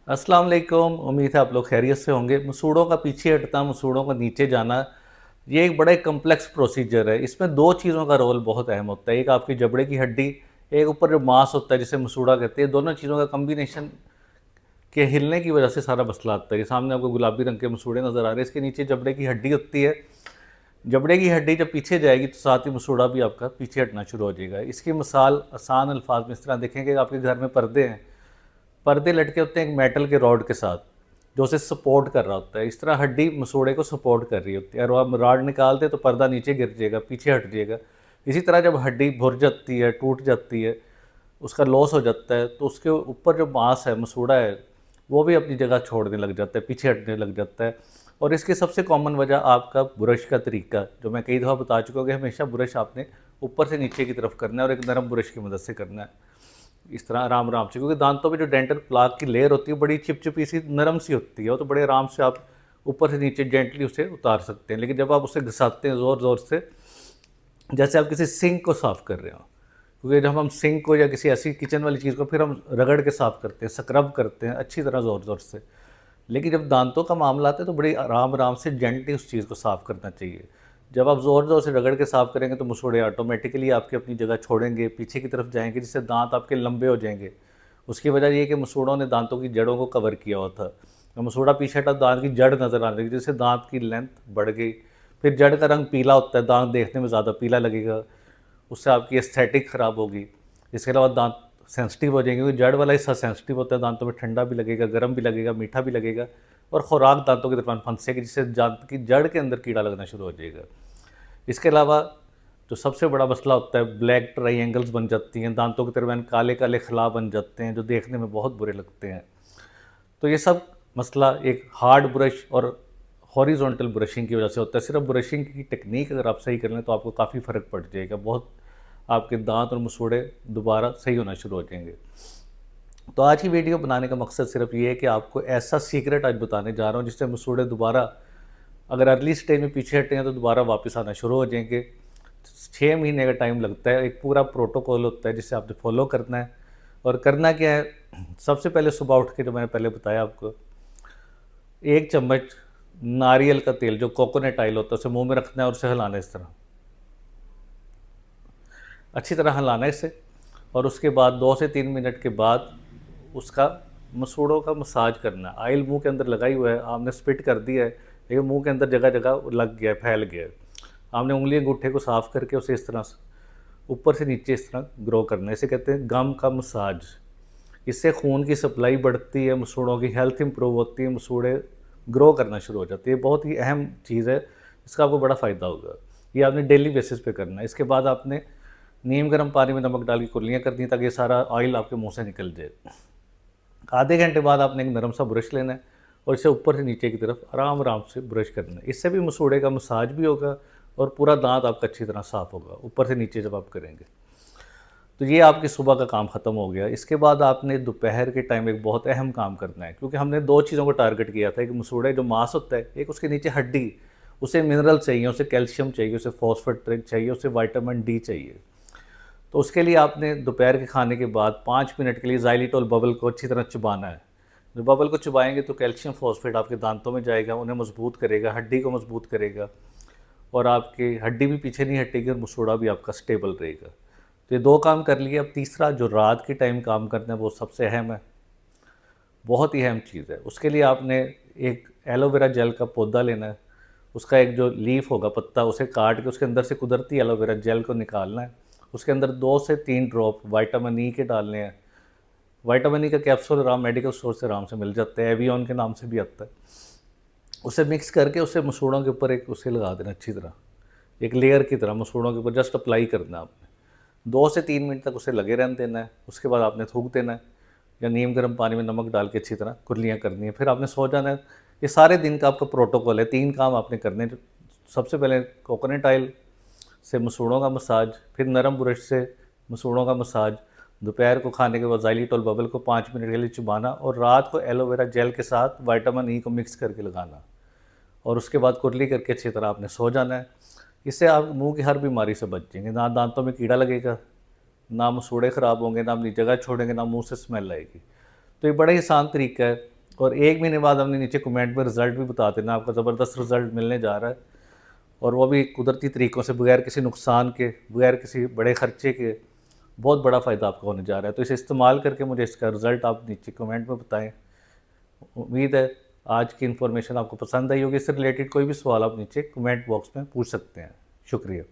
अस्सलाम वालेकुम। उम्मीद है आप लोग खैरियत से होंगे। मसूड़ों का पीछे हटना, मसूड़ों का नीचे जाना, ये एक बड़ा कम्प्लेक्स प्रोसीजर है। इसमें दो चीज़ों का रोल बहुत अहम होता है। एक आपकी जबड़े की हड्डी, एक ऊपर जो मांस होता है जिसे मसूड़ा कहते हैं। दोनों चीज़ों का कम्बिनेशन के हिलने की वजह से सारा मसला आता है। ये सामने आपको गुलाबी रंग के मसूड़े नज़र आ रहे हैं, इसके नीचे जबड़े की हड्डी होती है। जबड़े की हड्डी जब पीछे जाएगी तो साथ ही मसूड़ा भी आपका पीछे हटना शुरू हो जाएगा। इसकी मिसाल आसान अल्फाज में इस तरह देखेंगे कि आपके घर में पर्दे हैं, पर्दे लटके होते हैं एक मेटल के रॉड के साथ जो उसे सपोर्ट कर रहा होता है। इस तरह हड्डी मसूड़े को सपोर्ट कर रही होती है, और आप रॉड निकालते तो पर्दा नीचे गिर जाएगा, पीछे हट जाएगा। इसी तरह जब हड्डी भुर जाती है, टूट जाती है, उसका लॉस हो जाता है, तो उसके ऊपर जो मांस है, मसूड़ा है, वो भी अपनी जगह छोड़ने लग जाता है, पीछे हटने लग जाता है। और इसकी सबसे कॉमन वजह आपका ब्रश का तरीका, जो मैं कई दफ़ा बता चुका हूँ कि हमेशा ब्रश आपने ऊपर से नीचे की तरफ करना है और एक नरम ब्रश की मदद से करना है, इस तरह आराम आराम से। क्योंकि दांतों पे जो डेंटल प्लाक की लेयर होती है बड़ी चिपचिपी सी नरम सी होती है, वो तो बड़े आराम से आप ऊपर से नीचे जेंटली उसे उतार सकते हैं। लेकिन जब आप उसे घिसाते हैं ज़ोर ज़ोर से, जैसे आप किसी सिंक को साफ़ कर रहे हो, क्योंकि जब हम सिंक को या किसी ऐसी किचन वाली चीज़ को फिर हम रगड़ के साफ़ करते हैं, स्क्रब करते हैं अच्छी तरह ज़ोर ज़ोर से। लेकिन जब दांतों का मामला आता है तो बड़ी आराम आराम से जेंटली उस चीज़ को साफ़ करना चाहिए। जब आप ज़ोर ज़ोर से रगड़ के साफ़ करेंगे तो मसूड़े ऑटोमेटिकली आपकी अपनी जगह छोड़ेंगे, पीछे की तरफ जाएंगे, जिससे दांत आपके लंबे हो जाएंगे। उसकी वजह ये है कि मसूड़ों ने दांतों की जड़ों को कवर किया हुआ था। तो मसूड़ा पीछे हटा, दांत की जड़ नज़र आने लगी, जिससे दांत की लेंथ बढ़ गई। फिर जड़ का रंग पीला होता है, दांत देखने में ज़्यादा पीला लगेगा, उससे आपकी एस्थेटिक ख़राब होगी। इसके अलावा दांत सेंसिटिव हो जाएंगे, क्योंकि जड़ वाला हिस्सा सेंसिटिव होता है, दांतों में ठंडा भी लगेगा, गर्म भी लगेगा, मीठा भी लगेगा, और खुराक दांतों के दरमियान फंसेगी, जिससे दांत की जड़ के अंदर कीड़ा लगना शुरू हो जाएगा। इसके अलावा जो सबसे बड़ा मसला होता है, ब्लैक ट्राइंगल्स बन जाती हैं दांतों के दरमियान, काले काले खला बन जाते हैं जो देखने में बहुत बुरे लगते हैं। तो ये सब मसला एक हार्ड ब्रश और हॉरिजॉन्टल ब्रशिंग की वजह से होता है। सिर्फ ब्रशिंग की टेक्निक अगर आप सही कर लें तो आपको काफ़ी फ़र्क पड़ जाएगा, बहुत आपके दांत और मसूड़े दोबारा सही होना शुरू हो जाएंगे। तो आज की वीडियो बनाने का मकसद सिर्फ ये है कि आपको ऐसा सीक्रेट आज बताने जा रहा हूँ जिससे मसूड़े दोबारा, अगर अर्ली स्टेज में पीछे हटे हैं तो दोबारा वापस आना शुरू हो जाएंगे। 6 महीने का टाइम लगता है, एक पूरा प्रोटोकॉल होता है जिसे आपने फॉलो करना है। और करना क्या है, सबसे पहले सुबह उठ के, जो मैंने पहले बताया आपको, 1 चम्मच नारियल का तेल, जो कोकोनट ऑयल होता है, उसे मुंह में रखना है और उसे हिलाना है इस तरह, अच्छी तरह हिलाना है इसे। और उसके बाद 2 से 3 मिनट के बाद उसका मसूड़ों का मसाज करना है। ऑयल मुंह के अंदर लगा ही हुआ है, आपने स्पिट कर दिया है, लेकिन मुंह के अंदर जगह जगह लग गया है, फैल गया है। आपने उंगली अंगूठे को साफ़ करके उसे इस तरह ऊपर से नीचे इस तरह ग्रो करना है। इसे कहते हैं गम का मसाज। इससे खून की सप्लाई बढ़ती है, मसूड़ों की हेल्थ इंप्रूव होती है, मसूड़े ग्रो करना शुरू हो जाती है। बहुत ही अहम चीज़ है, इसका आपको बड़ा फ़ायदा होगा। ये आपने डेली बेसिस पे करना है। इसके बाद आपने नीम गर्म पानी में नमक डाल के कुल्लियाँ कर दी ताकि सारा ऑयल आपके मुंह से निकल जाए। आधे घंटे बाद आपने एक नरम सा ब्रश लेना है और इसे ऊपर से नीचे की तरफ आराम आराम से ब्रश करना है। इससे भी मसूड़े का मसाज भी होगा और पूरा दांत आपका अच्छी तरह साफ़ होगा ऊपर से नीचे जब आप करेंगे। तो ये आपकी सुबह का काम ख़त्म हो गया। इसके बाद आपने दोपहर के टाइम एक बहुत अहम काम करना है, क्योंकि हमने दो चीज़ों को टारगेट किया था। एक मसूड़े जो मांस होता है, एक उसके नीचे हड्डी, उसे मिनरल चाहिए, उसे कैल्शियम चाहिए, उसे फॉस्फेट चाहिए, उसे विटामिन डी चाहिए। तो उसके लिए आपने दोपहर के खाने के बाद 5 मिनट के लिए ज़ाइलिटोल बबल को अच्छी तरह चबाना है। जब बबल को चबाएंगे तो कैल्शियम फॉस्फेट आपके दांतों में जाएगा, उन्हें मजबूत करेगा, हड्डी को मजबूत करेगा, और आपकी हड्डी भी पीछे नहीं हटेगी और मसूड़ा भी आपका स्टेबल रहेगा। तो ये दो काम कर लिए। अब तीसरा जो रात के टाइम काम करना है वो सबसे अहम है, बहुत ही अहम चीज़ है। उसके लिए आपने एक एलोवेरा जेल का पौधा लेना है, उसका एक जो लीफ होगा, पत्ता, उसे काट के उसके अंदर से कुदरती एलोवेरा जेल को निकालना है। उसके अंदर 2 से 3 ड्रॉप विटामिन ई के डालने हैं। विटामिन ई का कैप्सूल आराम मेडिकल स्टोर से आराम से मिल जाता है, एवियन के नाम से भी आता है। उसे मिक्स करके उसे मसूड़ों के ऊपर एक उसे लगा देना अच्छी तरह, एक लेयर की तरह मसूड़ों के ऊपर जस्ट अप्लाई करना है आपने। 2 से 3 मिनट तक उसे लगे रहने देना है। उसके बाद आपने थूक देना है या नीम गर्म पानी में नमक डाल के अच्छी तरह कुर्लियाँ करनी है। फिर आपने सो जाना है। ये सारे दिन का आपका प्रोटोकॉल है। 3 काम आपने करने। सबसे पहले कोकोनट ऑयल से मसूड़ों का मसाज, फिर नरम ब्रश से मसूड़ों का मसाज, दोपहर को खाने के बाद ज़ाइलिटोल बबल को 5 मिनट के लिए चबाना, और रात को एलोवेरा जेल के साथ विटामिन ई को मिक्स करके लगाना, और उसके बाद कुरली करके अच्छी तरह आपने सो जाना है। इससे आप मुंह की हर बीमारी से बच जाएंगे। ना दांतों में कीड़ा लगेगा, ना मसूड़े ख़राब होंगे, ना अपनी जगह छोड़ेंगे, ना मुंह से स्मेल आएगी। तो ये बड़ा ही आसान तरीका है। और 1 महीने बाद हमने नीचे कमेंट में रिज़ल्ट भी बता देना, आपका ज़बरदस्त रिज़ल्ट मिलने जा रहा है, और वो भी कुदरती तरीक़ों से, बगैर किसी नुकसान के, बगैर किसी बड़े ख़र्चे के। बहुत बड़ा फ़ायदा आपको होने जा रहा है। तो इसे इस्तेमाल करके मुझे इसका रिज़ल्ट आप नीचे कमेंट में बताएं। उम्मीद है आज की इन्फॉर्मेशन आपको पसंद आई होगी। इससे रिलेटेड कोई भी सवाल आप नीचे कमेंट बॉक्स में पूछ सकते हैं। शुक्रिया।